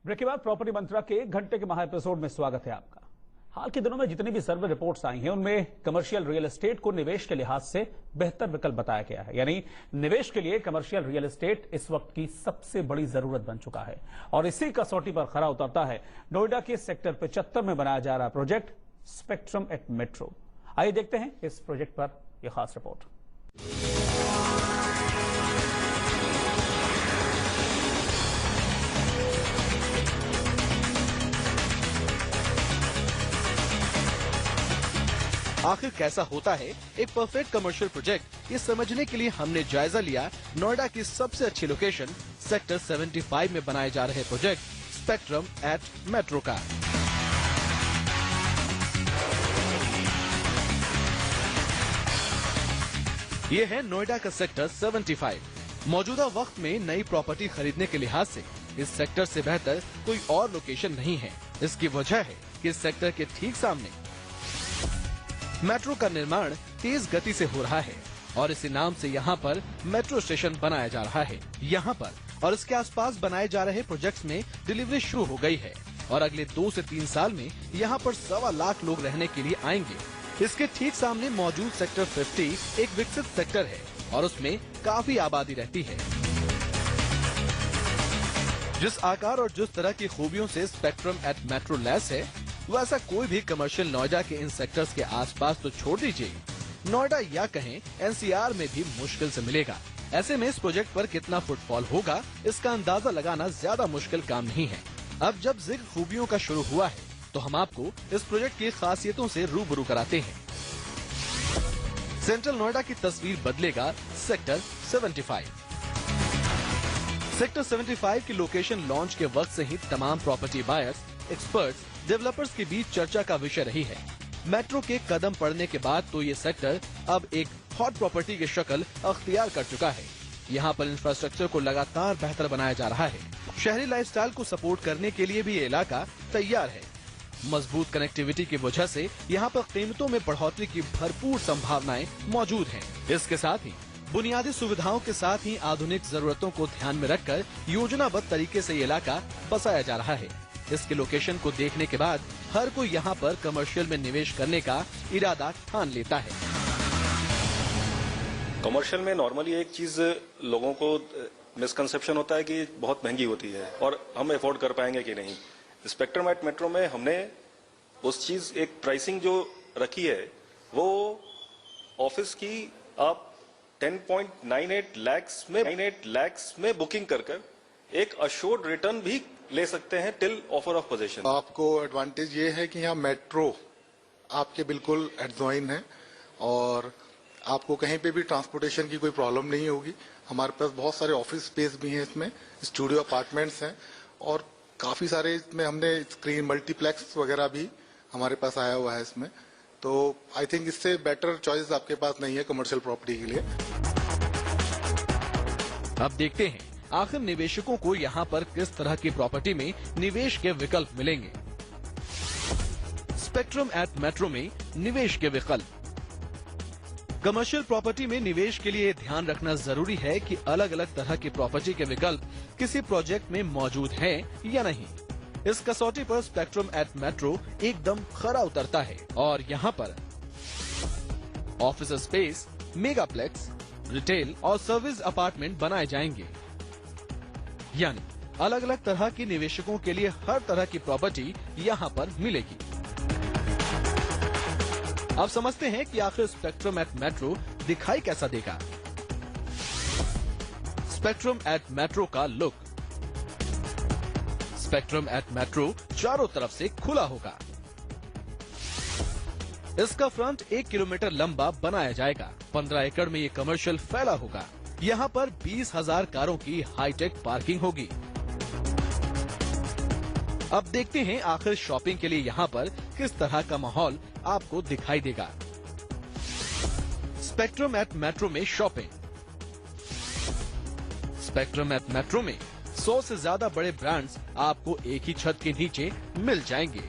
Break के बाद property मंत्रा के 1 घंटे के महा एपिसोड में स्वागत है आपका। हाल के दिनों में जितनी भी सर्वे रिपोर्ट्स आई हैं उनमें कमर्शियल रियल एस्टेट को निवेश के लिहाज से बेहतर विकल्प बताया गया है। यानी निवेश के लिए कमर्शियल रियल एस्टेट इस वक्त की सबसे बड़ी जरूरत बन चुका है और इसी कसौटी पर खरा उतरता है नोएडा के सेक्टर 75 में बनाया जा रहा प्रोजेक्ट स्पेक्ट्रम एट मेट्रो। आइए देखते हैं इस प्रोजेक्ट पर यह खास रिपोर्ट। आखिर कैसा होता है एक परफेक्ट कमर्शियल प्रोजेक्ट, ये समझने के लिए हमने जायजा लिया नोएडा की सबसे अच्छी लोकेशन सेक्टर 75 में बनाए जा रहे प्रोजेक्ट स्पेक्ट्रम एट मेट्रो का। ये है नोएडा का सेक्टर 75। मौजूदा वक्त में नई प्रॉपर्टी खरीदने के लिहाज से इस सेक्टर से बेहतर कोई और लोकेशन नहीं है। इसकी वजह है कि इस सेक्टर के ठीक सामने मेट्रो का निर्माण तेज गति से हो रहा है और इसी नाम से यहाँ पर मेट्रो स्टेशन बनाया जा रहा है। यहाँ पर और इसके आसपास बनाए जा रहे प्रोजेक्ट्स में डिलीवरी शुरू हो गई है और अगले 2 से 3 साल में यहाँ पर 1.25 लाख लोग रहने के लिए आएंगे। इसके ठीक सामने मौजूद सेक्टर 50 एक विकसित सेक्टर है और उसमें काफी आबादी रहती है। जिस आकार और जिस तरह की खूबियों से स्पेक्ट्रम एट मेट्रो लैस है, वैसा कोई भी कमर्शियल नोएडा के इन सेक्टर्स के आसपास तो छोड़ दीजिए, नोएडा या कहें एनसीआर में भी मुश्किल से मिलेगा। ऐसे में इस प्रोजेक्ट पर कितना फुटफॉल होगा, इसका अंदाजा लगाना ज्यादा मुश्किल काम नहीं है। अब जब जिक्र खूबियों का शुरू हुआ है तो हम आपको इस प्रोजेक्ट की खासियतों से रूबरू कराते हैं। सेंट्रल नोएडा की तस्वीर बदलेगा सेक्टर 75। सेक्टर 75 की लोकेशन लॉन्च के वक्त से ही तमाम प्रॉपर्टी बायर्स, एक्सपर्ट्स, डेवलपर्स के बीच चर्चा का विषय रही है। मेट्रो के कदम पड़ने के बाद तो ये सेक्टर अब एक हॉट प्रॉपर्टी की शक्ल अख्तियार कर चुका है। यहाँ पर इंफ्रास्ट्रक्चर को लगातार बेहतर बनाया जा रहा है। शहरी लाइफस्टाइल को सपोर्ट करने के लिए भी ये इलाका तैयार है। मजबूत कनेक्टिविटी की वजह से यहाँ पर कीमतों में बढ़ोतरी की भरपूर संभावनाएं मौजूद हैं। इसके साथ ही बुनियादी सुविधाओं के साथ ही आधुनिक जरूरतों को ध्यान में रखकर योजनाबद्ध तरीके से ये इलाका बसाया जा रहा है। इसके लोकेशन को देखने के बाद हर कोई यहाँ पर कमर्शियल में निवेश करने का इरादा ठान लेता है। कमर्शियल में नॉर्मली एक चीज लोगों को मिसकंसेप्शन होता है कि बहुत महंगी होती है और हम अफोर्ड कर पाएंगे कि नहीं। स्पेक्ट्रम एट मेट्रो में हमने उस चीज एक प्राइसिंग जो रखी है वो ऑफिस की आप 10.98 लाख में बुकिंग कर एक अश्योर्ड रिटर्न भी ले सकते हैं टिल ऑफर ऑफ पोजीशन। आपको एडवांटेज ये है कि यहाँ मेट्रो आपके बिल्कुल एडजॉइन है और आपको कहीं पे भी ट्रांसपोर्टेशन की कोई प्रॉब्लम नहीं होगी। हमारे पास बहुत सारे ऑफिस स्पेस भी हैं, इसमें स्टूडियो अपार्टमेंट्स हैं और काफी सारे इसमें हमने स्क्रीन मल्टीप्लेक्स वगैरह भी हमारे पास आया हुआ है इसमें। तो आई थिंक इससे बेटर चॉइस आपके पास नहीं है कमर्शियल प्रॉपर्टी के लिए। अब देखते हैं आखिर निवेशकों को यहाँ पर किस तरह की प्रॉपर्टी में निवेश के विकल्प मिलेंगे। स्पेक्ट्रम एट मेट्रो में निवेश के विकल्प। कमर्शियल प्रॉपर्टी में निवेश के लिए ध्यान रखना जरूरी है कि अलग अलग तरह की प्रॉपर्टी के विकल्प किसी प्रोजेक्ट में मौजूद हैं या नहीं। इस कसौटी पर स्पेक्ट्रम एट मेट्रो एकदम खरा उतरता है और यहाँ पर ऑफिस स्पेस, मेगाप्लेक्स, रिटेल और सर्विस अपार्टमेंट बनाए जाएंगे। यानी अलग अलग तरह के निवेशकों के लिए हर तरह की प्रॉपर्टी यहाँ पर मिलेगी। अब समझते हैं कि आखिर स्पेक्ट्रम एट मेट्रो दिखाई कैसा देगा। स्पेक्ट्रम एट मेट्रो का लुक। स्पेक्ट्रम एट मेट्रो चारों तरफ से खुला होगा। इसका फ्रंट 1 किलोमीटर लंबा बनाया जाएगा। 15 एकड़ में ये कमर्शियल फैला होगा। यहाँ पर 20,000 कारों की हाईटेक पार्किंग होगी। अब देखते हैं आखिर शॉपिंग के लिए यहाँ पर किस तरह का माहौल आपको दिखाई देगा। स्पेक्ट्रम एट मेट्रो में शॉपिंग। स्पेक्ट्रम एट मेट्रो में 100 से ज्यादा बड़े ब्रांड्स आपको एक ही छत के नीचे मिल जाएंगे।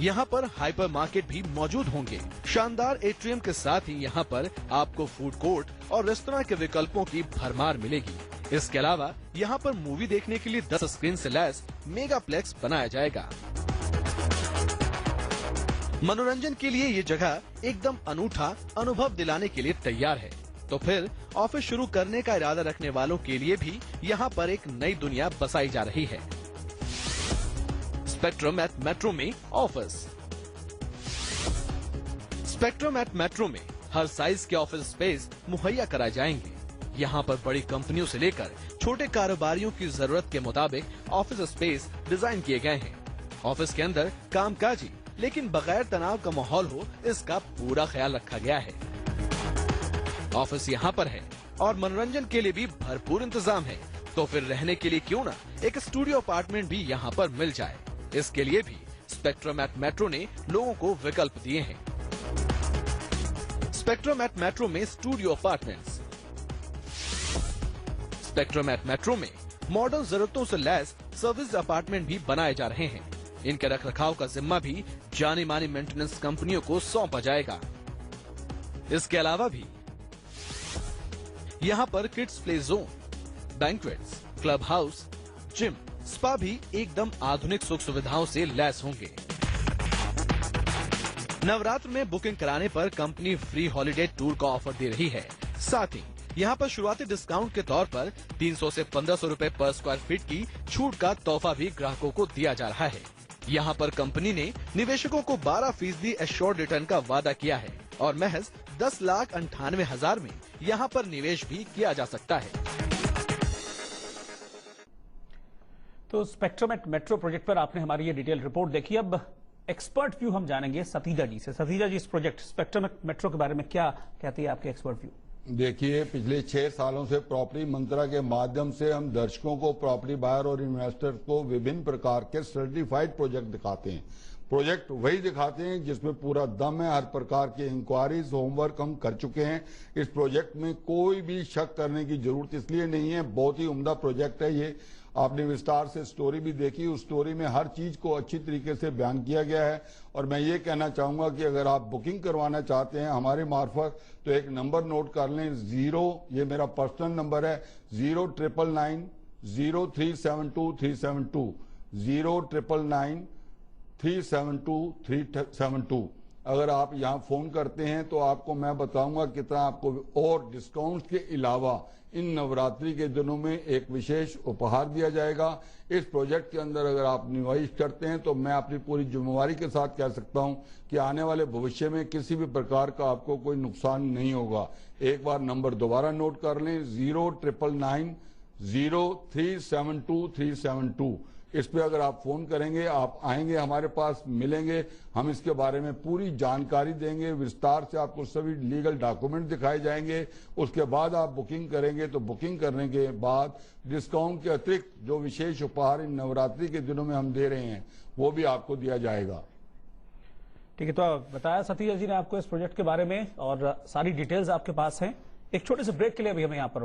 यहाँ पर हाइपर मार्केट भी मौजूद होंगे। शानदार एट्रियम के साथ ही यहाँ पर आपको फूड कोर्ट और रेस्तरां के विकल्पों की भरमार मिलेगी। इसके अलावा यहाँ पर मूवी देखने के लिए 10 स्क्रीन से लैस मेगाप्लेक्स बनाया जाएगा। मनोरंजन के लिए ये जगह एकदम अनूठा अनुभव दिलाने के लिए तैयार है। तो फिर ऑफिस शुरू करने का इरादा रखने वालों के लिए भी यहाँ पर एक नई दुनिया बसाई जा रही है। स्पेक्ट्रम एट मेट्रो में ऑफिस। स्पेक्ट्रम एट मेट्रो में हर साइज के ऑफिस स्पेस मुहैया कराए जाएंगे। यहाँ पर बड़ी कंपनियों से लेकर छोटे कारोबारियों की जरूरत के मुताबिक ऑफिस स्पेस डिजाइन किए गए हैं। ऑफिस के अंदर कामकाजी लेकिन बगैर तनाव का माहौल हो, इसका पूरा ख्याल रखा गया है। ऑफिस यहाँ पर है और मनोरंजन के लिए भी भरपूर इंतजाम है। तो फिर रहने के लिए क्यों ना एक स्टूडियो अपार्टमेंट भी यहाँ पर मिल जाए। इसके लिए भी स्पेक्ट्रम एट मेट्रो ने लोगों को विकल्प दिए हैं। स्पेक्ट्रम एट मेट्रो में studio apartments. Spectrum at Metro में मॉडर्न जरूरतों से लैस सर्विस अपार्टमेंट भी बनाए जा रहे हैं। इनके रखरखाव का जिम्मा भी जानी मानी मेंटेनेंस कंपनियों को सौंपा जाएगा। इसके अलावा भी यहाँ पर kids play zone, banquets, club house, gym, spa भी एकदम आधुनिक सुख सुविधाओं से लैस होंगे। नवरात्र में बुकिंग कराने पर कंपनी फ्री हॉलिडे टूर का ऑफर दे रही है। साथ ही यहाँ पर शुरुआती डिस्काउंट के तौर पर 300 से 1500 रुपए पर स्क्वायर फीट की छूट का तोहफा भी ग्राहकों को दिया जा रहा है। यहाँ पर कंपनी ने निवेशकों को 12% एश्योर्ड रिटर्न का वादा किया है और महज 10,98,000 में यहाँ पर निवेश भी किया जा सकता है। तो स्पेक्ट्रम एट मेट्रो प्रोजेक्ट पर आपने हमारी ये डिटेल रिपोर्ट देखी। अब एक्सपर्ट व्यू हम जानेंगे सतीजा जी से। सतीजा जी, इस प्रोजेक्ट स्पेक्ट्रम एट मेट्रो के बारे में क्या कहती है आपके एक्सपर्ट व्यू? देखिए, पिछले 6 सालों से प्रॉपर्टी मंत्रा के माध्यम से हम दर्शकों को, प्रॉपर्टी बायर और इन्वेस्टर को विभिन्न प्रकार के सर्टिफाइड प्रोजेक्ट दिखाते हैं। प्रोजेक्ट वही दिखाते हैं जिसमें पूरा दम है। हर प्रकार के इंक्वायरीज, होमवर्क हम कर चुके हैं। इस प्रोजेक्ट में कोई भी शक करने की जरूरत इसलिए नहीं है। बहुत ही उम्दा प्रोजेक्ट है ये। आपने विस्तार से स्टोरी भी देखी, उस स्टोरी में हर चीज को अच्छी तरीके से बयान किया गया है। और मैं ये कहना चाहूंगा कि अगर आप बुकिंग करवाना चाहते हैं हमारे मार्फत, तो एक नंबर नोट कर लें। 0, ये मेरा पर्सनल नंबर है, 0999 0372 372, 0999 372 372। अगर आप यहाँ फोन करते हैं तो आपको मैं बताऊंगा कितना आपको और डिस्काउंट के अलावा इन नवरात्रि के दिनों में एक विशेष उपहार दिया जाएगा। इस प्रोजेक्ट के अंदर अगर आप निवेश करते हैं तो मैं अपनी पूरी जिम्मेवारी के साथ कह सकता हूं कि आने वाले भविष्य में किसी भी प्रकार का आपको कोई नुकसान नहीं होगा। एक बार नंबर दोबारा नोट कर लें, 0999 0372 372। इस पे अगर आप फोन करेंगे, आप आएंगे हमारे पास, मिलेंगे, हम इसके बारे में पूरी जानकारी देंगे। विस्तार से आपको सभी लीगल डॉक्यूमेंट दिखाए जाएंगे। उसके बाद आप बुकिंग करेंगे तो बुकिंग करने के बाद डिस्काउंट के अतिरिक्त जो विशेष उपहार इन नवरात्रि के दिनों में हम दे रहे हैं वो भी आपको दिया जाएगा। ठीक है, तो बताया सतीजा जी ने आपको इस प्रोजेक्ट के बारे में और सारी डिटेल्स आपके पास हैं। एक छोटे से ब्रेक के लिए अभी हमें यहाँ पर